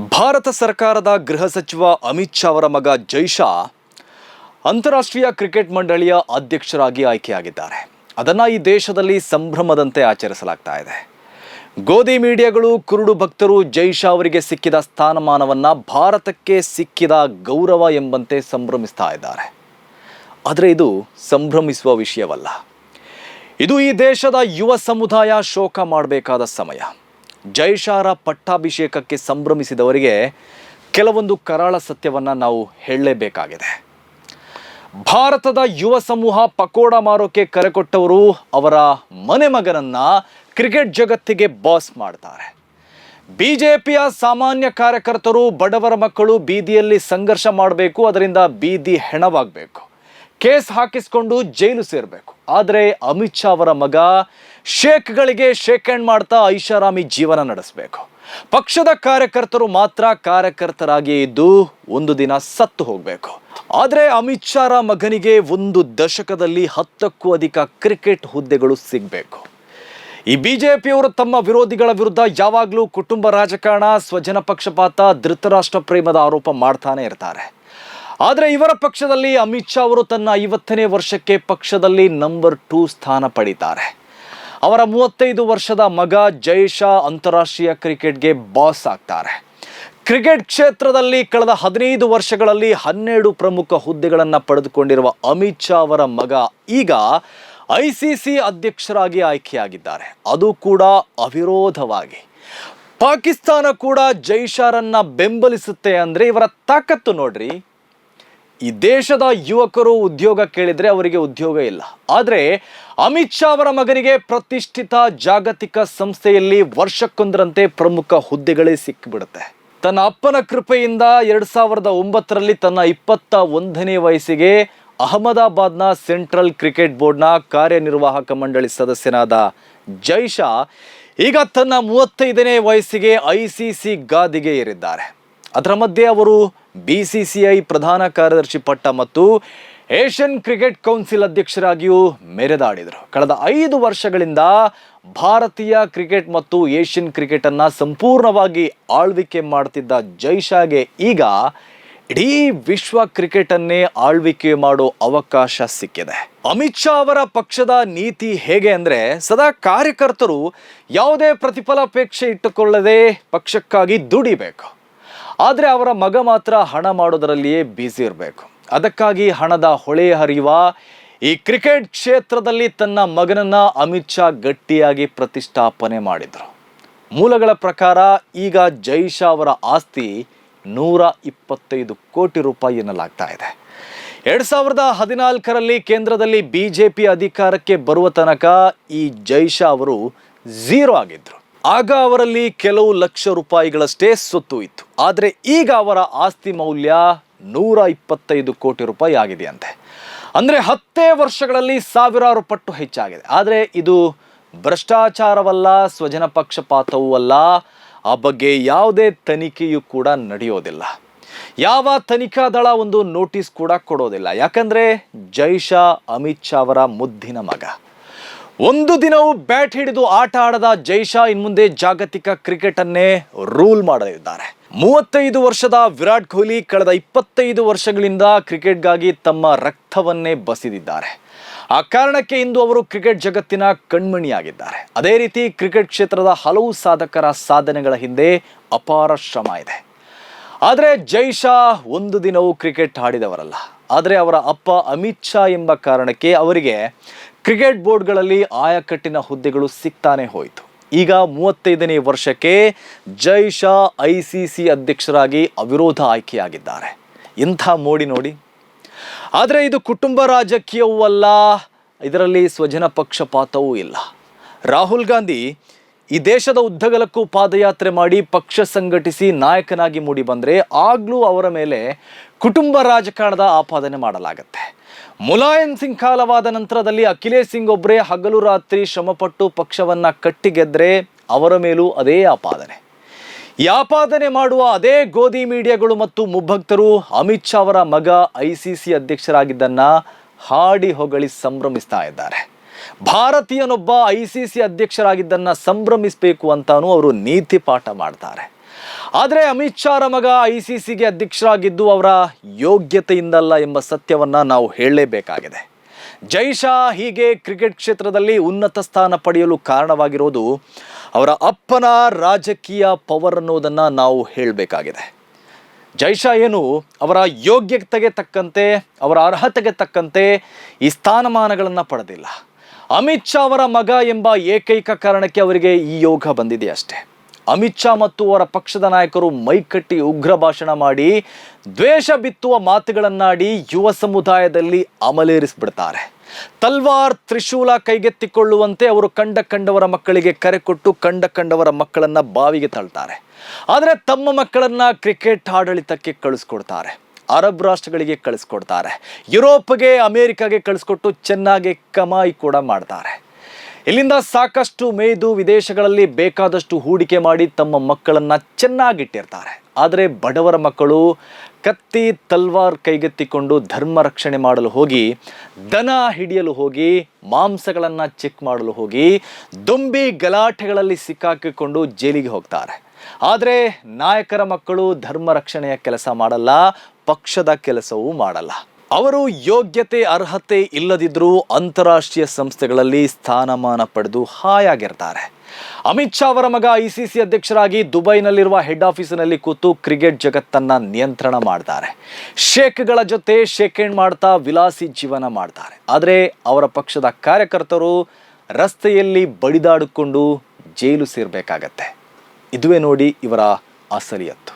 ಭಾರತ ಸರ್ಕಾರದ ಗೃಹ ಸಚಿವ ಅಮಿತ್ ಶಾ ಅವರ ಮಗ ಜೈ ಶಾ ಅಂತಾರಾಷ್ಟ್ರೀಯ ಕ್ರಿಕೆಟ್ ಮಂಡಳಿಯ ಅಧ್ಯಕ್ಷರಾಗಿ ಆಯ್ಕೆಯಾಗಿದ್ದಾರೆ. ಅದನ್ನು ಈ ದೇಶದಲ್ಲಿ ಸಂಭ್ರಮದಂತೆ ಆಚರಿಸಲಾಗ್ತಾ ಇದೆ. ಗೋಧಿ ಮೀಡಿಯಾಗಳು, ಕುರುಡು ಭಕ್ತರು ಜೈ ಶಾ ಅವರಿಗೆ ಸಿಕ್ಕಿದ ಸ್ಥಾನಮಾನವನ್ನು ಭಾರತಕ್ಕೆ ಸಿಕ್ಕಿದ ಗೌರವ ಎಂಬಂತೆ ಸಂಭ್ರಮಿಸ್ತಾ ಇದ್ದಾರೆ. ಆದರೆ ಇದು ಸಂಭ್ರಮಿಸುವ ವಿಷಯವಲ್ಲ. ಇದು ಈ ದೇಶದ ಯುವ ಸಮುದಾಯ ಶೋಕ ಮಾಡಬೇಕಾದ ಸಮಯ. ಜೈ ಶಾರ ಪಟ್ಟಾಭಿಷೇಕಕ್ಕೆ ಸಂಭ್ರಮಿಸಿದವರಿಗೆ ಕೆಲವೊಂದು ಕರಾಳ ಸತ್ಯವನ್ನು ನಾವು ಹೇಳಲೇಬೇಕಾಗಿದೆ. ಭಾರತದ ಯುವ ಸಮೂಹ ಪಕೋಡ ಮಾರೋಕೆ ಕರೆಕೊಟ್ಟವರು ಅವರ ಮನೆ ಮಗನನ್ನ ಕ್ರಿಕೆಟ್ ಜಗತ್ತಿಗೆ ಬಾಸ್ ಮಾಡ್ತಾರೆ. ಬಿಜೆಪಿಯ ಸಾಮಾನ್ಯ ಕಾರ್ಯಕರ್ತರು, ಬಡವರ ಮಕ್ಕಳು ಬೀದಿಯಲ್ಲಿ ಸಂಘರ್ಷ ಮಾಡಬೇಕು, ಅದರಿಂದ ಬೀದಿ ಹೆಣವಾಗಬೇಕು, ಕೇಸ್ ಹಾಕಿಸ್ಕೊಂಡು ಜೈಲು ಸೇರಬೇಕು. ಆದರೆ ಅಮಿತ್ ಶಾ ಅವರ ಮಗ ಶೇಖ್ಗಳಿಗೆ ಶೇಕ್ ಹ್ಯಾಂಡ್ ಮಾಡ್ತಾ ಐಷಾರಾಮಿ ಜೀವನ ನಡೆಸಬೇಕು. ಪಕ್ಷದ ಕಾರ್ಯಕರ್ತರು ಮಾತ್ರ ಕಾರ್ಯಕರ್ತರಾಗಿ ಇದ್ದು ಒಂದು ದಿನ ಸತ್ತು ಹೋಗಬೇಕು. ಆದರೆ ಅಮಿತ್ ಶಾರ ಮಗನಿಗೆ ಒಂದು ದಶಕದಲ್ಲಿ 10ಕ್ಕೂ ಅಧಿಕ ಕ್ರಿಕೆಟ್ ಹುದ್ದೆಗಳು ಸಿಗಬೇಕು. ಈ ಬಿಜೆಪಿಯವರು ತಮ್ಮ ವಿರೋಧಿಗಳ ವಿರುದ್ಧ ಯಾವಾಗಲೂ ಕುಟುಂಬ ರಾಜಕಾರಣ, ಸ್ವಜನ ಪಕ್ಷಪಾತ, ಧೃತರಾಷ್ಟ್ರ ಪ್ರೇಮದ ಆರೋಪ ಮಾಡ್ತಾನೆ ಇರ್ತಾರೆ. ಆದರೆ ಇವರ ಪಕ್ಷದಲ್ಲಿ ಅಮಿತ್ ಶಾ ಅವರು ತನ್ನ 50ನೇ ವರ್ಷಕ್ಕೆ ಪಕ್ಷದಲ್ಲಿ ನಂಬರ್ 2 ಸ್ಥಾನ ಪಡೀತಾರೆ. ಅವರ 35 ವರ್ಷದ ಮಗ ಜೈ ಶಾ ಅಂತಾರಾಷ್ಟ್ರೀಯ ಕ್ರಿಕೆಟ್ಗೆ ಬಾಸ್ ಆಗ್ತಾರೆ. ಕ್ರಿಕೆಟ್ ಕ್ಷೇತ್ರದಲ್ಲಿ ಕಳೆದ 15 ವರ್ಷಗಳಲ್ಲಿ 12 ಪ್ರಮುಖ ಹುದ್ದೆಗಳನ್ನು ಪಡೆದುಕೊಂಡಿರುವ ಅಮಿತ್ ಶಾ ಅವರ ಮಗ ಈಗ ICC ಅಧ್ಯಕ್ಷರಾಗಿ ಆಯ್ಕೆಯಾಗಿದ್ದಾರೆ. ಅದು ಕೂಡ ಅವಿರೋಧವಾಗಿ. ಪಾಕಿಸ್ತಾನ ಕೂಡ ಜೈ ಶಾರನ್ನ ಬೆಂಬಲಿಸುತ್ತೆ ಅಂದರೆ ಇವರ ತಾಕತ್ತು ನೋಡ್ರಿ. ಈ ದೇಶದ ಯುವಕರು ಉದ್ಯೋಗ ಕೇಳಿದರೆ ಅವರಿಗೆ ಉದ್ಯೋಗ ಇಲ್ಲ. ಆದರೆ ಅಮಿತ್ ಶಾ ಅವರ ಮಗನಿಗೆ ಪ್ರತಿಷ್ಠಿತ ಜಾಗತಿಕ ಸಂಸ್ಥೆಯಲ್ಲಿ ವರ್ಷಕ್ಕೊಂದರಂತೆ ಪ್ರಮುಖ ಹುದ್ದೆಗಳೇ ಸಿಕ್ಕಿಬಿಡುತ್ತೆ. ತನ್ನ ಅಪ್ಪನ ಕೃಪೆಯಿಂದ 2009ರಲ್ಲಿ ತನ್ನ 21ನೇ ವಯಸ್ಸಿಗೆ ಅಹಮದಾಬಾದ್ನ ಸೆಂಟ್ರಲ್ ಕ್ರಿಕೆಟ್ ಬೋರ್ಡ್ನ ಕಾರ್ಯನಿರ್ವಾಹಕ ಮಂಡಳಿ ಸದಸ್ಯನಾದ ಜೈ ಶಾ ಈಗ ತನ್ನ 35ನೇ ವಯಸ್ಸಿಗೆ ICC ಗಾದಿಗೆ ಏರಿದ್ದಾರೆ. ಅದರ ಮಧ್ಯೆ ಅವರು BCCI ಪ್ರಧಾನ ಕಾರ್ಯದರ್ಶಿ ಪಟ್ಟ ಮತ್ತು ಏಷ್ಯನ್ ಕ್ರಿಕೆಟ್ ಕೌನ್ಸಿಲ್ ಅಧ್ಯಕ್ಷರಾಗಿಯೂ ಮೆರೆದಾಡಿದರು. ಕಳೆದ 5 ವರ್ಷಗಳಿಂದ ಭಾರತೀಯ ಕ್ರಿಕೆಟ್ ಮತ್ತು ಏಷ್ಯನ್ ಕ್ರಿಕೆಟನ್ನು ಸಂಪೂರ್ಣವಾಗಿ ಆಳ್ವಿಕೆ ಮಾಡ್ತಿದ್ದ ಜೈ ಶಾಗೆ ಈಗ ಇಡೀ ವಿಶ್ವ ಕ್ರಿಕೆಟನ್ನೇ ಆಳ್ವಿಕೆ ಮಾಡೋ ಅವಕಾಶ ಸಿಕ್ಕಿದೆ. ಅಮಿತ್ ಶಾ ಅವರ ಪಕ್ಷದ ನೀತಿ ಹೇಗೆ ಅಂದರೆ, ಸದಾ ಕಾರ್ಯಕರ್ತರು ಯಾವುದೇ ಪ್ರತಿಫಲಾಪೇಕ್ಷೆ ಇಟ್ಟುಕೊಳ್ಳದೆ ಪಕ್ಷಕ್ಕಾಗಿ ದುಡಿಬೇಕು. ಆದರೆ ಅವರ ಮಗ ಮಾತ್ರ ಹಣ ಮಾಡೋದರಲ್ಲಿಯೇ ಬ್ಯುಸಿ ಇರಬೇಕು. ಅದಕ್ಕಾಗಿ ಹಣದ ಹೊಳೆ ಹರಿಯುವ ಈ ಕ್ರಿಕೆಟ್ ಕ್ಷೇತ್ರದಲ್ಲಿ ತನ್ನ ಮಗನನ್ನ ಅಮಿತ್ ಶಾ ಗಟ್ಟಿಯಾಗಿ ಪ್ರತಿಷ್ಠಾಪನೆ ಮಾಡಿದರು. ಮೂಲಗಳ ಪ್ರಕಾರ ಈಗ ಜೈ ಶಾ ಅವರ ಆಸ್ತಿ 125 ಕೋಟಿ ರೂಪಾಯಿ ಎನ್ನಲಾಗ್ತಾ ಇದೆ. 2014ರಲ್ಲಿ ಕೇಂದ್ರದಲ್ಲಿ BJP ಅಧಿಕಾರಕ್ಕೆ ಬರುವ ತನಕ ಈ ಜೈ ಶಾ ಅವರು 0 ಆಗಿದ್ರು. ಆಗ ಅವರಲ್ಲಿ ಕೆಲವು ಲಕ್ಷ ರೂಪಾಯಿಗಳಷ್ಟೇ ಸೊತ್ತು ಇತ್ತು. ಆದರೆ ಈಗ ಅವರ ಆಸ್ತಿ ಮೌಲ್ಯ 125 ಕೋಟಿ ರೂಪಾಯಿ ಆಗಿದೆಯಂತೆ. ಅಂದರೆ 10 ವರ್ಷಗಳಲ್ಲಿ ಸಾವಿರಾರು ಪಟ್ಟು ಹೆಚ್ಚಾಗಿದೆ. ಆದರೆ ಇದು ಭ್ರಷ್ಟಾಚಾರವಲ್ಲ, ಸ್ವಜನ ಪಕ್ಷಪಾತವೂ ಅಲ್ಲ. ಆ ಬಗ್ಗೆ ಯಾವುದೇ ತನಿಖೆಯೂ ಕೂಡ ನಡೆಯೋದಿಲ್ಲ. ಯಾವ ತನಿಖಾ ದಳ ಒಂದು ನೋಟಿಸ್ ಕೂಡ ಕೊಡೋದಿಲ್ಲ. ಯಾಕಂದರೆ ಜೈ ಶಾ ಅಮಿತ್ ಶಾ ಅವರ ಮುದ್ದಿನ ಮಗ. ಒಂದು ದಿನವೂ ಬ್ಯಾಟ್ ಹಿಡಿದು ಆಟ ಆಡದ ಜೈ ಶಾ ಇನ್ಮುಂದೆ ಜಾಗತಿಕ ಕ್ರಿಕೆಟನ್ನೇ ರೂಲ್ ಮಾಡಲಿದ್ದಾರೆ. 35 ವರ್ಷದ ವಿರಾಟ್ ಕೊಹ್ಲಿ ಕಳೆದ 25 ವರ್ಷಗಳಿಂದ ಕ್ರಿಕೆಟ್ಗಾಗಿ ತಮ್ಮ ರಕ್ತವನ್ನೇ ಬಸಿದಿದ್ದಾರೆ. ಆ ಕಾರಣಕ್ಕೆ ಇಂದು ಅವರು ಕ್ರಿಕೆಟ್ ಜಗತ್ತಿನ ಕಣ್ಮಣಿಯಾಗಿದ್ದಾರೆ. ಅದೇ ರೀತಿ ಕ್ರಿಕೆಟ್ ಕ್ಷೇತ್ರದ ಹಲವು ಸಾಧಕರ ಸಾಧನೆಗಳ ಹಿಂದೆ ಅಪಾರ ಶ್ರಮ ಇದೆ. ಆದರೆ ಜೈ ಶಾ ಒಂದು ದಿನವೂ ಕ್ರಿಕೆಟ್ ಆಡಿದವರಲ್ಲ. ಆದರೆ ಅವರ ಅಪ್ಪ ಅಮಿತ್ ಶಾ ಎಂಬ ಕಾರಣಕ್ಕೆ ಅವರಿಗೆ ಕ್ರಿಕೆಟ್ ಬೋರ್ಡ್ಗಳಲ್ಲಿ ಆಯಕಟ್ಟಿನ ಹುದ್ದೆಗಳು ಸಿಗ್ತಾನೆ ಹೋಯಿತು. ಈಗ 35ನೇ ವರ್ಷಕ್ಕೆ ಜೈ ಶಾ ICC ಅಧ್ಯಕ್ಷರಾಗಿ ಅವಿರೋಧ ಆಯ್ಕೆಯಾಗಿದ್ದಾರೆ. ಇಂಥ ಮೋಡಿ ನೋಡಿ. ಆದರೆ ಇದು ಕುಟುಂಬ ರಾಜಕೀಯವೂ ಅಲ್ಲ, ಇದರಲ್ಲಿ ಸ್ವಜನ ಪಕ್ಷಪಾತವೂ ಇಲ್ಲ. ರಾಹುಲ್ ಗಾಂಧಿ ಈ ದೇಶದ ಉದ್ದಗಲಕ್ಕೂ ಪಾದಯಾತ್ರೆ ಮಾಡಿ ಪಕ್ಷ ಸಂಘಟಿಸಿ ನಾಯಕನಾಗಿ ಮೂಡಿ ಬಂದರೆ ಆಗಲೂ ಅವರ ಮೇಲೆ ಕುಟುಂಬ ರಾಜಕಾರಣದ ಆಪಾದನೆ ಮಾಡಲಾಗುತ್ತೆ. ಮುಲಾಯಂ ಸಿಂಗ್ ಕಾಲವಾದ ನಂತರದಲ್ಲಿ ಅಖಿಲೇಶ್ ಸಿಂಗ್ ಒಬ್ಬರೇ ಹಗಲು ರಾತ್ರಿ ಶ್ರಮಪಟ್ಟು ಪಕ್ಷವನ್ನು ಕಟ್ಟಿಗೆದ್ರೆ ಅವರ ಮೇಲೂ ಅದೇ ಆಪಾದನೆ. ಈ ಆಪಾದನೆ ಮಾಡುವ ಅದೇ ಗೋಧಿ ಮೀಡಿಯಾಗಳು ಮತ್ತು ಮುಭಕ್ತರು ಅಮಿತ್ ಶಾ ಅವರ ಮಗ ICC ಅಧ್ಯಕ್ಷರಾಗಿದ್ದನ್ನು ಹಾಡಿ ಹೊಗಳಿ ಸಂಭ್ರಮಿಸ್ತಾ ಇದ್ದಾರೆ. ಭಾರತೀಯನೊಬ್ಬ ICC ಅಧ್ಯಕ್ಷರಾಗಿದ್ದನ್ನು ಸಂಭ್ರಮಿಸಬೇಕು ಅಂತಾನೂ ಅವರು ನೀತಿ ಪಾಠ ಮಾಡ್ತಾರೆ. ಆದರೆ ಅಮಿತ್ ಶಾರ ಮಗ ICCಗೆ ಅಧ್ಯಕ್ಷರಾಗಿದ್ದು ಅವರ ಯೋಗ್ಯತೆಯಿಂದಲ್ಲ ಎಂಬ ಸತ್ಯವನ್ನು ನಾವು ಹೇಳಲೇಬೇಕಾಗಿದೆ. ಜೈ ಶಾ ಹೀಗೆ ಕ್ರಿಕೆಟ್ ಕ್ಷೇತ್ರದಲ್ಲಿ ಉನ್ನತ ಸ್ಥಾನ ಪಡೆಯಲು ಕಾರಣವಾಗಿರೋದು ಅವರ ಅಪ್ಪನ ರಾಜಕೀಯ ಪವರ್ ಅನ್ನೋದನ್ನು ನಾವು ಹೇಳಬೇಕಾಗಿದೆ. ಜೈ ಶಾ ಏನು ಅವರ ಯೋಗ್ಯತೆಗೆ ತಕ್ಕಂತೆ, ಅವರ ಅರ್ಹತೆಗೆ ತಕ್ಕಂತೆ ಈ ಸ್ಥಾನಮಾನಗಳನ್ನು ಪಡೆದಿಲ್ಲ. ಅಮಿತ್ ಶಾ ಅವರ ಮಗ ಎಂಬ ಏಕೈಕ ಕಾರಣಕ್ಕೆ ಅವರಿಗೆ ಈ ಯೋಗ ಬಂದಿದೆ ಅಷ್ಟೇ. ಅಮಿತ್ ಶಾ ಮತ್ತು ಅವರ ಪಕ್ಷದ ನಾಯಕರು ಮೈಕಟ್ಟಿ ಉಗ್ರ ಭಾಷಣ ಮಾಡಿ ದ್ವೇಷ ಬಿತ್ತುವ ಮಾತುಗಳನ್ನಾಡಿ ಯುವ ಸಮುದಾಯದಲ್ಲಿ ಅಮಲೇರಿಸಿಬಿಡ್ತಾರೆ. ತಲ್ವಾರ್ ತ್ರಿಶೂಲ ಕೈಗೆತ್ತಿಕೊಳ್ಳುವಂತೆ ಅವರು ಕಂಡವರ ಮಕ್ಕಳಿಗೆ ಕರೆ ಕೊಟ್ಟು ಕಂಡವರ ಮಕ್ಕಳನ್ನ ಬಾವಿಗೆ ತಳ್ತಾರೆ. ಆದರೆ ತಮ್ಮ ಮಕ್ಕಳನ್ನ ಕ್ರಿಕೆಟ್ ಆಡಳಿತಕ್ಕೆ ಕಳಿಸ್ಕೊಡ್ತಾರೆ, ಅರಬ್ ರಾಷ್ಟ್ರಗಳಿಗೆ ಕಳಿಸ್ಕೊಡ್ತಾರೆ, ಯುರೋಪ್ಗೆ ಅಮೇರಿಕಾಗೆ ಕಳಿಸ್ಕೊಟ್ಟು ಚೆನ್ನಾಗಿ ಕಮಾಯಿ ಕೂಡ ಮಾಡ್ತಾರೆ. ಇಲ್ಲಿಂದ ಸಾಕಷ್ಟು ಮೇಯ್ದು ವಿದೇಶಗಳಲ್ಲಿ ಬೇಕಾದಷ್ಟು ಹೂಡಿಕೆ ಮಾಡಿ ತಮ್ಮ ಮಕ್ಕಳನ್ನು ಚೆನ್ನಾಗಿಟ್ಟಿರ್ತಾರೆ. ಆದರೆ ಬಡವರ ಮಕ್ಕಳು ಕತ್ತಿ ತಲ್ವಾರ್ ಕೈಗೆತ್ತಿಕೊಂಡು ಧರ್ಮ ರಕ್ಷಣೆ ಮಾಡಲು ಹೋಗಿ, ದನ ಹಿಡಿಯಲು ಹೋಗಿ, ಮಾಂಸಗಳನ್ನು ಚೆಕ್ ಮಾಡಲು ಹೋಗಿ ದೊಂಬಿ ಗಲಾಟೆಗಳಲ್ಲಿ ಸಿಕ್ಕಾಕಿಕೊಂಡು ಜೈಲಿಗೆ ಹೋಗ್ತಾರೆ. ಆದರೆ ನಾಯಕರ ಮಕ್ಕಳು ಧರ್ಮ ರಕ್ಷಣೆಯ ಕೆಲಸ ಮಾಡಲ್ಲ, ಪಕ್ಷದ ಕೆಲಸವೂ ಮಾಡಲ್ಲ. ಅವರು ಯೋಗ್ಯತೆ ಅರ್ಹತೆ ಇಲ್ಲದಿದ್ದರೂ ಅಂತಾರಾಷ್ಟ್ರೀಯ ಸಂಸ್ಥೆಗಳಲ್ಲಿ ಸ್ಥಾನಮಾನ ಪಡೆದು ಹಾಯಾಗಿರ್ತಾರೆ. ಅಮಿತ್ ಶಾ ಅವರ ಮಗ ICC ಅಧ್ಯಕ್ಷರಾಗಿ ದುಬೈನಲ್ಲಿರುವ ಹೆಡ್ ಆಫೀಸಿನಲ್ಲಿ ಕೂತು ಕ್ರಿಕೆಟ್ ಜಗತ್ತನ್ನ ನಿಯಂತ್ರಣ ಮಾಡ್ತಾರೆ. ಶೇಖ್ಗಳ ಜೊತೆ ಶೇಖೆಂಡ್ ಮಾಡ್ತಾ ವಿಲಾಸಿ ಜೀವನ ಮಾಡ್ತಾರೆ. ಆದರೆ ಅವರ ಪಕ್ಷದ ಕಾರ್ಯಕರ್ತರು ರಸ್ತೆಯಲ್ಲಿ ಬಡಿದಾಡಿಕೊಂಡು ಜೈಲು ಸೇರಬೇಕಾಗತ್ತೆ. ಇದುವೇ ನೋಡಿ ಇವರ ಅಸಲಿಯತ್ತು.